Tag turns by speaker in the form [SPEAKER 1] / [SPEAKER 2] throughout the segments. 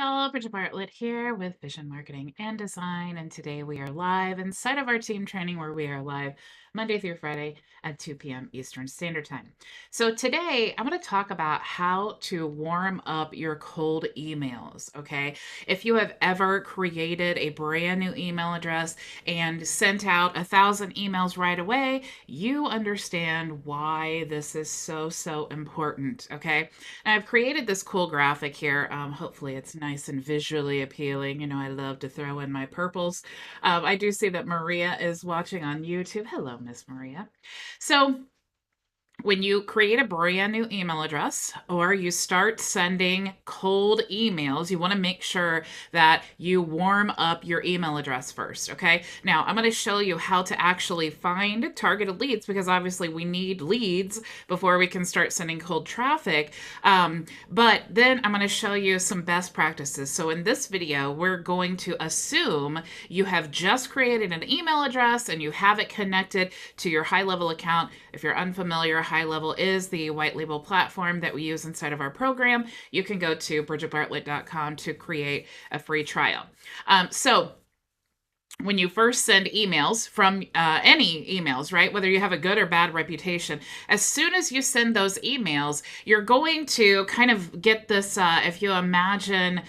[SPEAKER 1] all, Bridget Bartlett here with Vision Marketing and Design, and today we are live inside of our team training where we are live Monday through Friday at 2 p.m. Eastern Standard Time. So today I'm going to talk about how to warm up your cold emails, okay? If you have ever created a brand new email address and sent out 1,000 emails right away, you understand why this is so important, okay? And I've created this cool graphic here. Hopefully it's nice and visually appealing. You know, I love to throw in my purples. I do see that Maria is watching on YouTube. Hello, Miss Maria. So when you create a brand new email address or you start sending cold emails, you want to make sure that you warm up your email address first, okay? Now, I'm going to show you how to actually find targeted leads because obviously we need leads before we can start sending cold traffic. But then I'm going to show you some best practices. So in this video, we're going to assume you have just created an email address and you have it connected to your HighLevel account. If you're unfamiliar, HighLevel is the white label platform that we use inside of our program. You can go to bridgetbartlett.com to create a free trial. So when you first send emails from any emails, right, whether you have a good or bad reputation, as soon as you send those emails, you're going to kind of get this, if you imagine,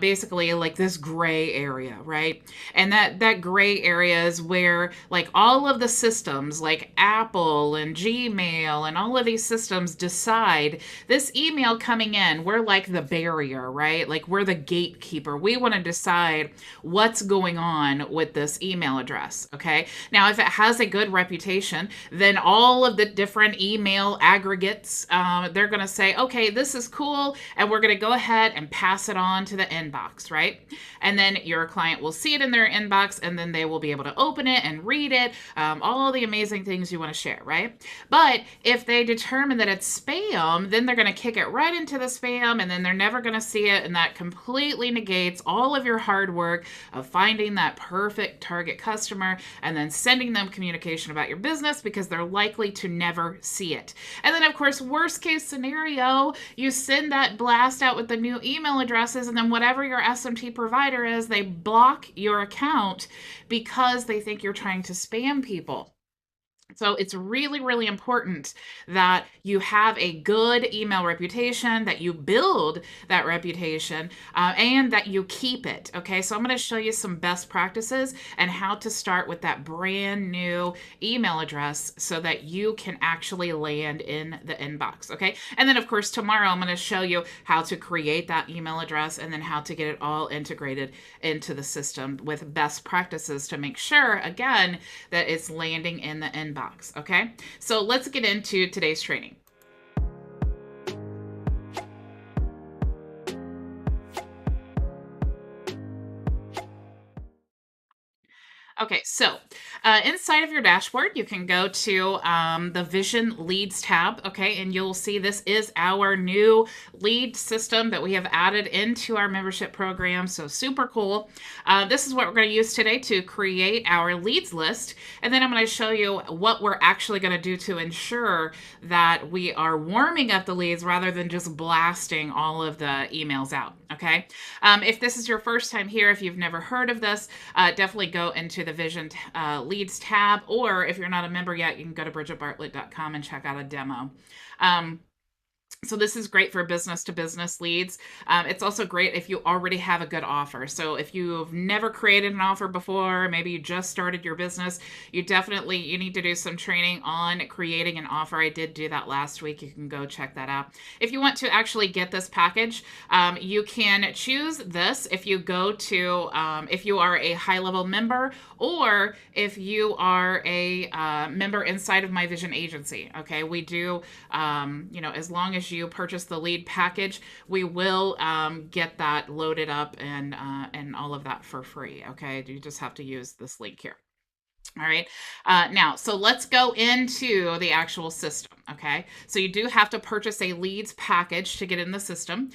[SPEAKER 1] basically like this gray area, right? And that gray area is where like all of the systems like Apple and Gmail and all of these systems decide this email coming in, we're like the barrier, right? Like we're the gatekeeper. We want to decide what's going on with this email address, okay? Now, if it has a good reputation, then all of the different email aggregates, they're going to say, okay, this is cool, and we're going to go ahead and pass it on to the inbox, right? And then your client will see it in their inbox, and then they will be able to open it and read it, all the amazing things you want to share, right? But if they determine that it's spam, then they're going to kick it right into the spam, and then they're never going to see it, and that completely negates all of your hard work of finding that perfect target customer and then sending them communication about your business because they're likely to never see it. And then, of course, worst case scenario, you send that blast out with the new email addresses, and then whatever your SMT provider is, they block your account because they think you're trying to spam people. So it's really important that you have a good email reputation, that you build that reputation, and that you keep it. Okay, so I'm going to show you some best practices and how to start with that brand new email address so that you can actually land in the inbox. Okay, and then of course tomorrow I'm going to show you how to create that email address and then how to get it all integrated into the system with best practices to make sure, again, that it's landing in the inbox. Okay, so let's get into today's training. Okay, so inside of your dashboard, you can go to the Vision Leads tab, okay, and you'll see this is our new lead system that we have added into our membership program, so super cool. This is what we're going to use today to create our leads list, and then I'm going to show you what we're actually going to do to ensure that we are warming up the leads rather than just blasting all of the emails out, okay? If this is your first time here, if you've never heard of this, definitely go into the Vision Leads tab, or if you're not a member yet, you can go to bridgetbartlett.com and check out a demo. So this is great for business-to-business leads. It's also great if you already have a good offer. So if you've never created an offer before, maybe you just started your business, you need to do some training on creating an offer. I did do that last week. You can go check that out. If you want to actually get this package, you can choose this if you go to, if you are a HighLevel member or if you are a member inside of my Vision agency. Okay, we do, as long as you purchase the lead package, we will get that loaded up and all of that for free. Okay, you just have to use this link here. All right. Now, so let's go into the actual system. Okay. So you do have to purchase a leads package to get in the system.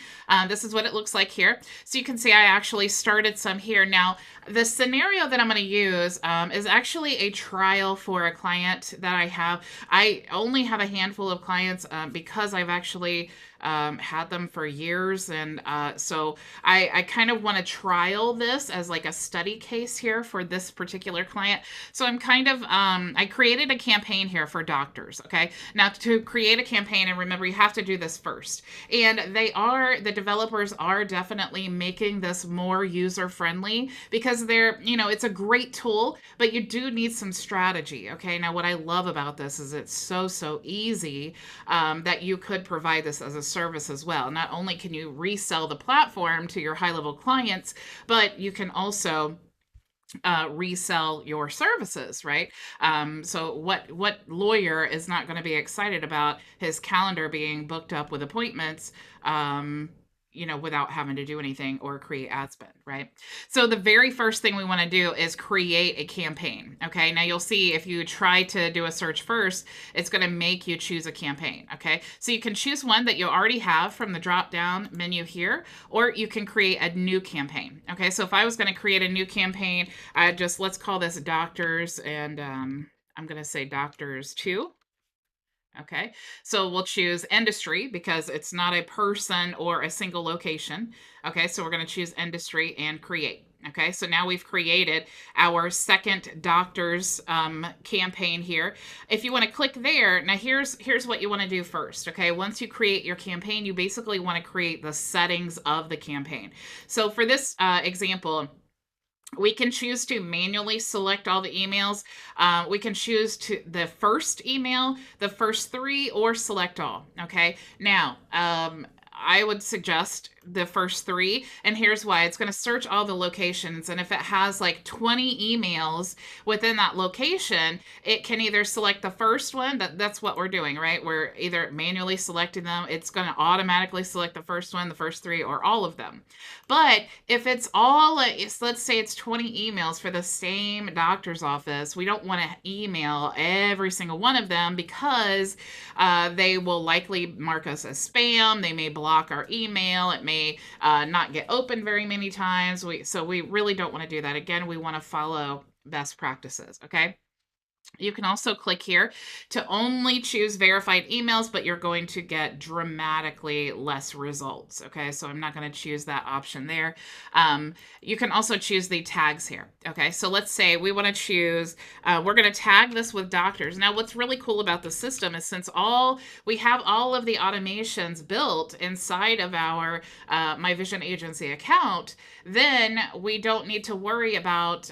[SPEAKER 1] This is what it looks like here. So you can see I actually started some here. Now, the scenario that I'm going to use is actually a trial for a client that I have. I only have a handful of clients because I've actually had them for years. And so I kind of want to trial this as like a study case here for this particular client. So I'm kind of, I created a campaign here for doctors. Okay. Now to create a campaign, and remember, you have to do this first. And the developers are definitely making this more user friendly because it's a great tool, but you do need some strategy. Okay. Now, what I love about this is it's so easy that you could provide this as a service as well. Not only can you resell the platform to your HighLevel clients, but you can also resell your services, right? So what lawyer is not going to be excited about his calendar being booked up with appointments, without having to do anything or create ad spend, right? So the very first thing we want to do is create a campaign. Okay. Now you'll see if you try to do a search first, it's going to make you choose a campaign. Okay. So you can choose one that you already have from the drop down menu here, or you can create a new campaign. Okay. So if I was going to create a new campaign, let's call this doctors, and I'm going to say doctors 2. Okay, so we'll choose industry because it's not a person or a single location. Okay, so we're going to choose industry and create. Okay, so now we've created our second doctor's campaign here. If you want to click there, now here's what you want to do first. Okay, once you create your campaign, you basically want to create the settings of the campaign. So for this example, we can choose to manually select all the emails. We can choose to the first email, the first 3, or select all. Okay. Now, I would suggest the first 3, and here's why. It's going to search all the locations, and if it has like 20 emails within that location, it can either select the first one. That's what we're doing, right? We're either manually selecting them. It's going to automatically select the first one, the first 3, or all of them. But if it's all, let's say it's 20 emails for the same doctor's office, we don't want to email every single one of them because they will likely mark us as spam. They may block our email. It may not get opened very many times. So we really don't want to do that. Again, we want to follow best practices. Okay. You can also click here to only choose verified emails, but you're going to get dramatically less results. Okay, so I'm not going to choose that option there. You can also choose the tags here. Okay, so let's say we want to choose, we're going to tag this with doctors. Now, what's really cool about the system is since we have all of the automations built inside of our My Vision Agency account, then we don't need to worry about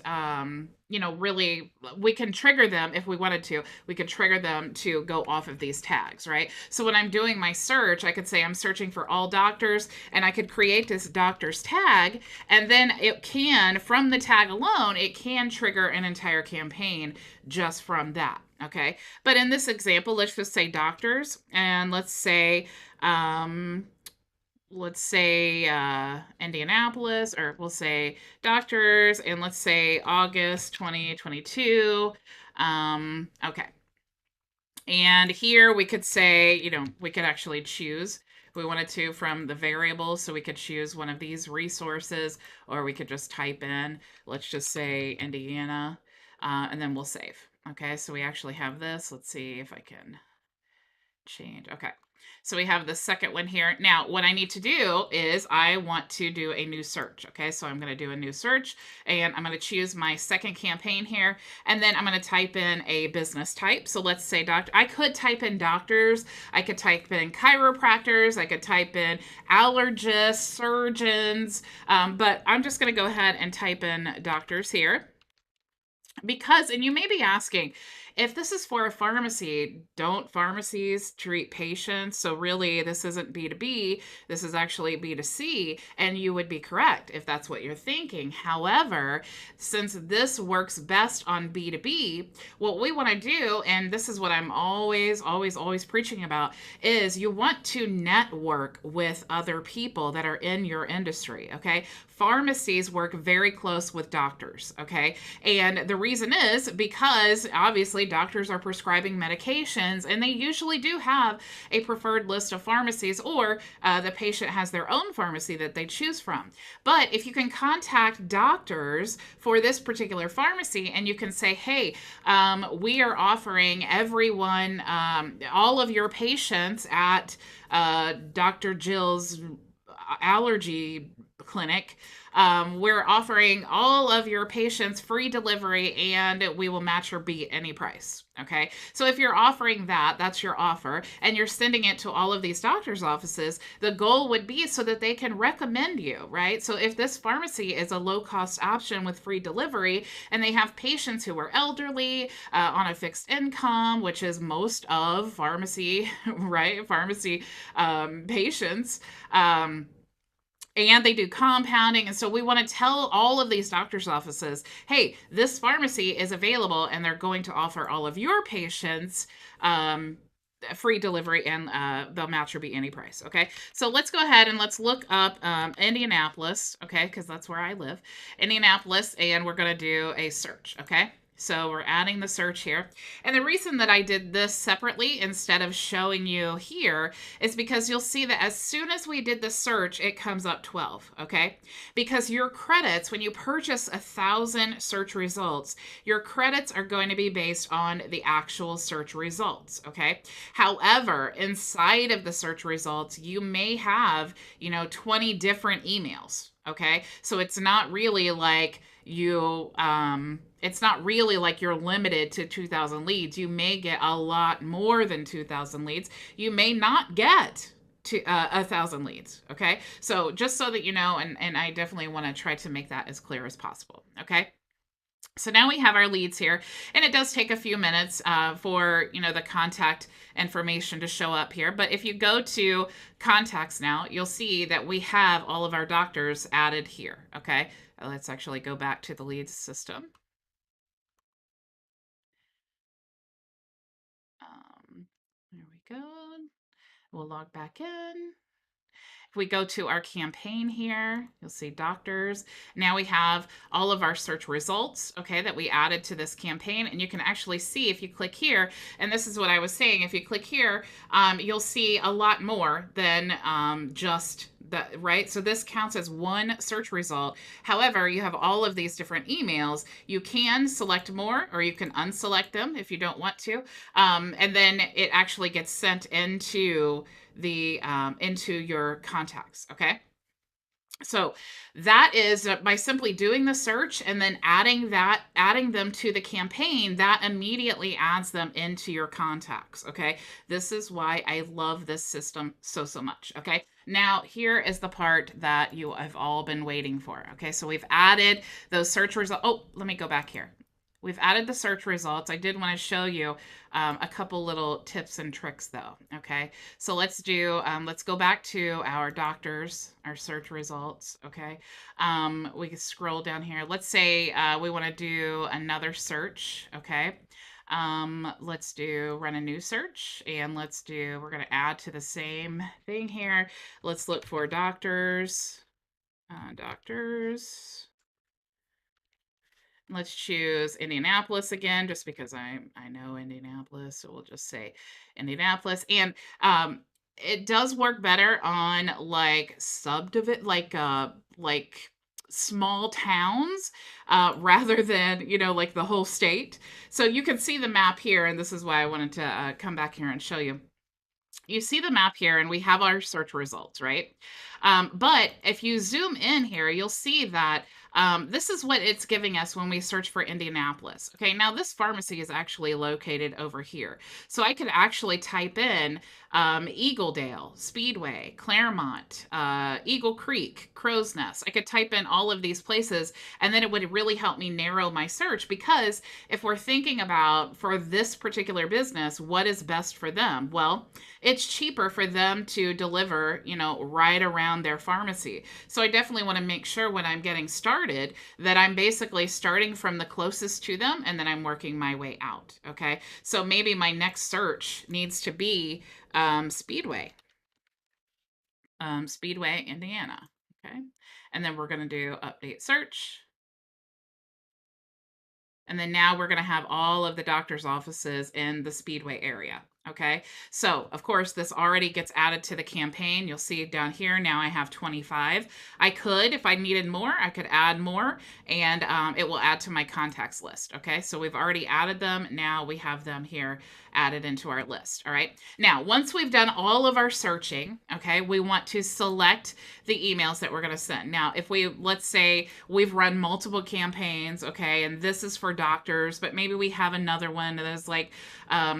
[SPEAKER 1] really, we can trigger them if we wanted to. We could trigger them to go off of these tags, right? So when I'm doing my search, I could say I'm searching for all doctors, and I could create this doctors tag, and then it can, from the tag alone, it can trigger an entire campaign just from that. Okay. But in this example, let's just say doctors, and let's say, Indianapolis, or we'll say doctors, and let's say August 2022. Okay. And here we could say, we could actually choose if we wanted to from the variables. So we could choose one of these resources, or we could just type in, let's just say Indiana, and then we'll save. Okay. So we actually have this. Let's see if I can change. Okay. So we have the second one here. Now, what I need to do is I want to do a new search. Okay, so I'm going to do a new search, and I'm going to choose my second campaign here, and then I'm going to type in a business type. So let's say doctor. I could type in doctors. I could type in chiropractors. I could type in allergists, surgeons, but I'm just going to go ahead and type in doctors here. Because, and you may be asking, if this is for a pharmacy, don't pharmacies treat patients? So really, this isn't B2B, this is actually B2C, and you would be correct if that's what you're thinking. However, since this works best on B2B, what we want to do, and this is what I'm always preaching about, is you want to network with other people that are in your industry, okay? Pharmacies work very close with doctors, okay? And the reason is because obviously doctors are prescribing medications and they usually do have a preferred list of pharmacies, or the patient has their own pharmacy that they choose from. But if you can contact doctors for this particular pharmacy and you can say, hey, we are offering everyone, all of your patients at Dr. Jill's allergy clinic, we're offering all of your patients free delivery and we will match or beat any price. Okay. So if you're offering that, that's your offer, and you're sending it to all of these doctors' offices, the goal would be so that they can recommend you, right? So if this pharmacy is a low cost option with free delivery and they have patients who are elderly, on a fixed income, which is most of pharmacy, right? Pharmacy patients, and they do compounding. And so we want to tell all of these doctors' offices, hey, this pharmacy is available and they're going to offer all of your patients free delivery, and they'll match or beat any price. Okay. So let's go ahead and let's look up Indianapolis. Okay. Because that's where I live, Indianapolis. And we're going to do a search. Okay. So we're adding the search here. And the reason that I did this separately instead of showing you here is because you'll see that as soon as we did the search, it comes up 12, okay? Because your credits, when you purchase 1,000 search results, your credits are going to be based on the actual search results, okay? However, inside of the search results, you may have, 20 different emails, okay? So it's not really like you're limited to 2,000 leads. You may get a lot more than 2,000 leads. You may not get to 1,000 leads. Okay. So just so that you know, and I definitely want to try to make that as clear as possible. Okay. So now we have our leads here, and it does take a few minutes for, the contact information to show up here. But if you go to contacts now, you'll see that we have all of our doctors added here. Okay. Let's actually go back to the leads system. There we go. We'll log back in. If we go to our campaign here, you'll see doctors. Now we have all of our search results, okay, that we added to this campaign. And you can actually see if you click here, and this is what I was saying, if you click here, you'll see a lot more than just that, right? So this counts as one search result. However, you have all of these different emails. You can select more, or you can unselect them if you don't want to. And then it actually gets sent into into your contacts. Okay. So that is by simply doing the search and then adding them to the campaign, that immediately adds them into your contacts. Okay. This is why I love this system so much. Okay. Now here is the part that you have all been waiting for. Okay. So we've added those search results. Oh, let me go back here. We've added the search results. I did want to show you a couple little tips and tricks though. Okay. So let's go back to our doctors, our search results. Okay. We can scroll down here. Let's say we want to do another search. Okay. Let's run a new search, and we're going to add to the same thing here. Let's look for doctors. Let's choose Indianapolis again, just because I know Indianapolis. So we'll just say Indianapolis. And it does work better on like small towns rather than, like the whole state. So you can see the map here, and this is why I wanted to come back here and show you. You see the map here, and we have our search results, right? But if you zoom in here, you'll see that This is what it's giving us when we search for Indianapolis. Okay, now this pharmacy is actually located over here. So I could actually type in Eagledale, Speedway, Claremont, Eagle Creek, Crow's Nest. I could type in all of these places, and then it would really help me narrow my search, because if we're thinking about for this particular business, what is best for them? Well, it's cheaper for them to deliver, right around their pharmacy. So I definitely want to make sure when I'm getting started that I'm basically starting from the closest to them and then I'm working my way out. Okay. So maybe my next search needs to be Speedway, Speedway, Indiana. Okay. And then we're going to do update search. And then now we're going to have all of the doctor's offices in the Speedway area. Okay. So of course this already gets added to the campaign. You'll see down here, now I have 25. I could, if I needed more, I could add more, and it will add to my contacts list. Okay. So we've already added them. Now we have them here added into our list. All right. Now, once we've done all of our searching, okay, we want to select the emails that we're going to send. Now, if let's say we've run multiple campaigns, okay, and this is for doctors, but maybe we have another one that is like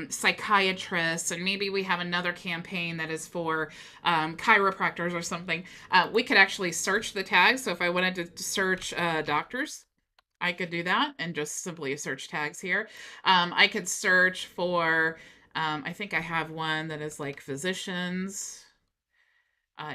[SPEAKER 1] psychiatrists, and maybe we have another campaign that is for chiropractors or something. We could actually search the tags. So if I wanted to search doctors, I could do that and just simply search tags here. I could search for, I think I have one that is like physicians.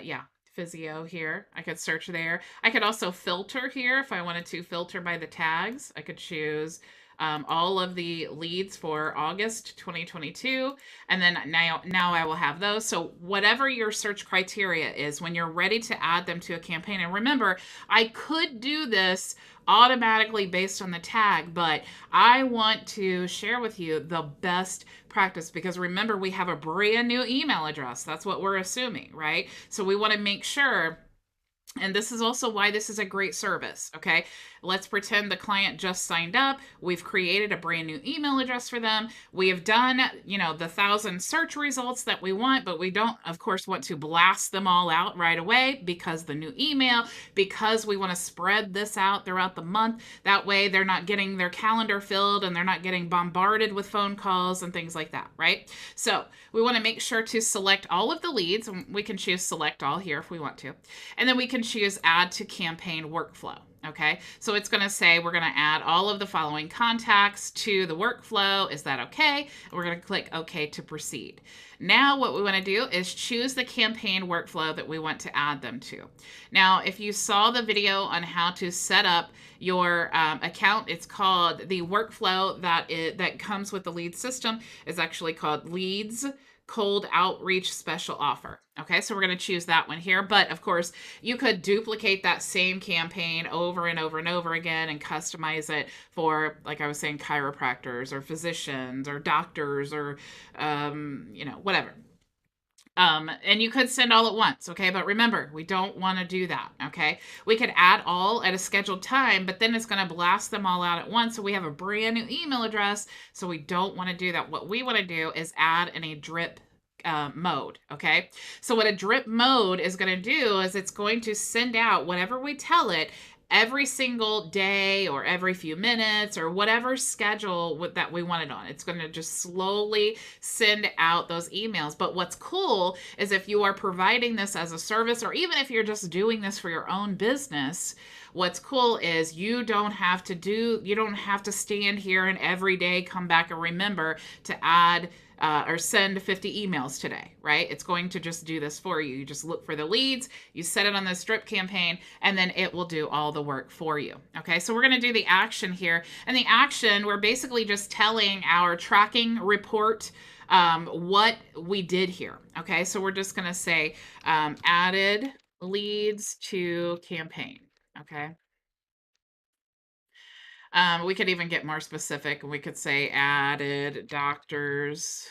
[SPEAKER 1] Yeah, physio here. I could search there. I could also filter here if I wanted to filter by the tags. I could choose all of the leads for August 2022. And then now I will have those. So whatever your search criteria is, when you're ready to add them to a campaign, and remember, I could do this automatically based on the tag, but I want to share with you the best practice, because remember, we have a brand new email address. That's what we're assuming, right? So we want to make sure. And this is also why this is a great service, okay? Let's pretend the client just signed up. We've created a brand new email address for them. We have done, the 1,000 search results that we want, but we don't, of course, want to blast them all out right away, because the new email, because we want to spread this out throughout the month. That way they're not getting their calendar filled and they're not getting bombarded with phone calls and things like that, right? So we want to make sure to select all of the leads, and we can choose select all here if we want to. And then we can choose add to campaign workflow. Okay, so it's going to say we're going to add all of the following contacts to the workflow. Is that okay? And we're going to click OK to proceed. Now what we want to do is choose the campaign workflow that we want to add them to. Now, if you saw the video on how to set up your account, it's called the workflow that comes with the lead system is actually called Leads Cold Outreach Special Offer. Okay, so we're going to choose that one here. But of course, you could duplicate that same campaign over and over and over again and customize it for, like I was saying, chiropractors or physicians or doctors or, whatever. And you could send all at once, okay? But remember, we don't want to do that, okay? We could add all at a scheduled time, but then it's going to blast them all out at once. So we have a brand new email address, so we don't want to do that. What we want to do is add in a drip mode, okay? So what a drip mode is going to do is it's going to send out whatever we tell it every single day or every few minutes or whatever schedule that we want it on. It's going to just slowly send out those emails. But what's cool is if you are providing this as a service, or even if you're just doing this for your own business, what's cool is you don't have to stand here and every day come back and remember to add or send 50 emails today, right? It's going to just do this for you. You just look for the leads, you set it on the drip campaign, and then it will do all the work for you. Okay, so we're going to do the action here. And the action, we're basically just telling our tracking report what we did here. Okay, so we're just going to say added leads to campaign. Okay. We could even get more specific. We could say added doctors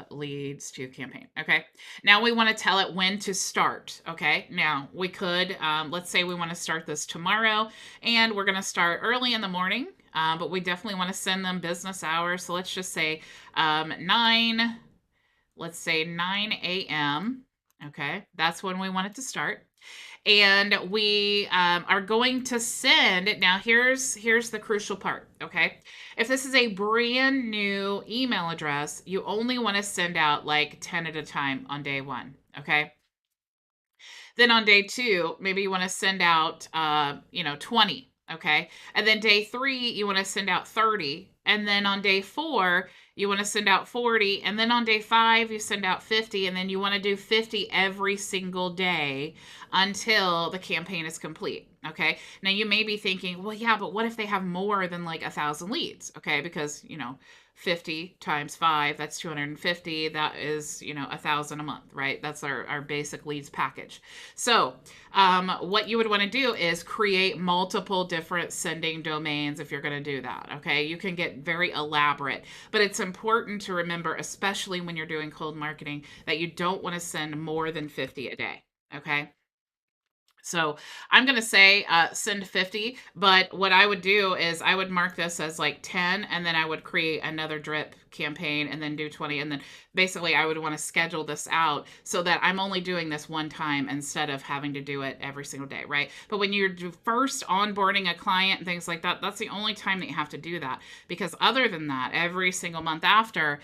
[SPEAKER 1] leads to campaign. Okay. Now we want to tell it when to start. Okay. Now we could, let's say we want to start this tomorrow, and we're going to start early in the morning, but we definitely want to send them business hours. So let's just say 9 a.m. Okay, that's when we want it to start. And we are going to send. Now here's the crucial part. Okay, if this is a brand new email address, you only want to send out like 10 at a time on day one. Okay, then on day two, maybe you want to send out 20. Okay, and then day three, you want to send out 30. And then on day four, you want to send out 40. And then on day five, you send out 50. And then you want to do 50 every single day until the campaign is complete. Okay. Now you may be thinking, well, yeah, but what if they have more than like 1,000 leads? Okay. Because, 50 times 5, that's 250. That is 1,000 a month, right? That's our basic leads package. So what you would want to do is create multiple different sending domains if you're going to do that. Okay, you can get very elaborate, but it's important to remember, especially when you're doing cold marketing, that you don't want to send more than 50 a day. Okay, so I'm going to say send 50, but what I would do is I would mark this as like 10, and then I would create another drip campaign and then do 20. And then basically I would want to schedule this out so that I'm only doing this one time instead of having to do it every single day, right? But when you're first onboarding a client and things like that, that's the only time that you have to do that. Because other than that, every single month after,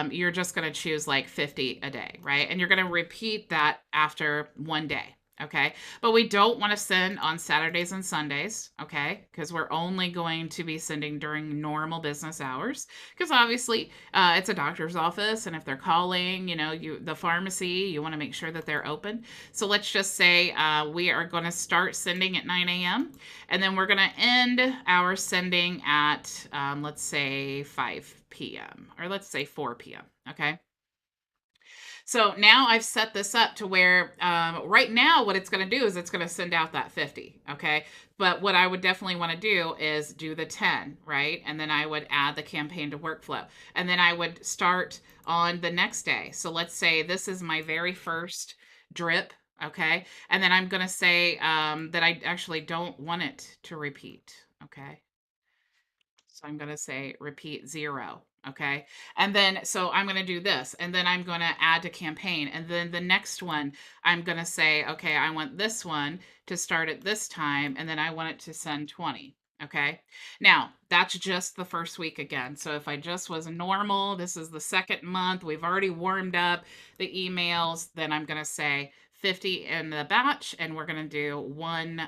[SPEAKER 1] you're just going to choose like 50 a day, right? And you're going to repeat that after one day. Okay. But we don't want to send on Saturdays and Sundays. Okay. Because we're only going to be sending during normal business hours. Because obviously it's a doctor's office. And if they're calling, the pharmacy, you want to make sure that they're open. So let's just say we are going to start sending at 9 a.m. And then we're going to end our sending at, let's say 5 p.m. or let's say 4 p.m. Okay. So now I've set this up to where right now what it's going to do is it's going to send out that 50. Okay. But what I would definitely want to do is do the 10, right? And then I would add the campaign to workflow. And then I would start on the next day. So let's say this is my very first drip. Okay. And then I'm going to say that I actually don't want it to repeat. Okay. So I'm going to say repeat 0. Okay. And then, so I'm going to do this, and then I'm going to add to campaign. And then the next one, I'm going to say, okay, I want this one to start at this time. And then I want it to send 20. Okay. Now that's just the first week again. So if I just was normal, this is the second month, we've already warmed up the emails, then I'm going to say 50 in the batch, and we're going to do one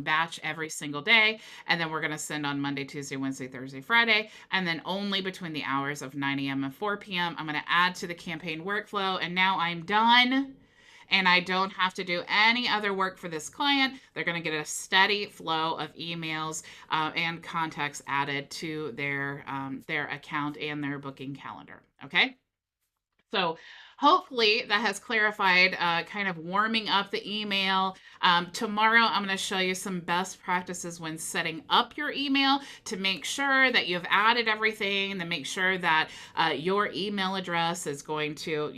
[SPEAKER 1] batch every single day. And then we're going to send on Monday, Tuesday, Wednesday, Thursday, Friday. And then only between the hours of 9 a.m. and 4 p.m. I'm going to add to the campaign workflow. And now I'm done. And I don't have to do any other work for this client. They're going to get a steady flow of emails and contacts added to their account and their booking calendar. Okay. So hopefully that has clarified kind of warming up the email. Tomorrow, I'm going to show you some best practices when setting up your email to make sure that you've added everything, to make sure that your email address is going to,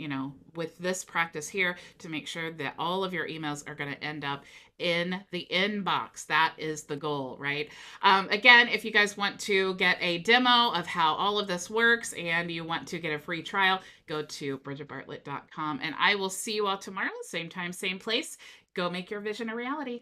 [SPEAKER 1] with this practice here, to make sure that all of your emails are going to end up in the inbox. That is the goal, right? Again, if you guys want to get a demo of how all of this works and you want to get a free trial, go to bridgetbartlett.com, and I will see you all tomorrow, same time, same place. Go make your vision a reality.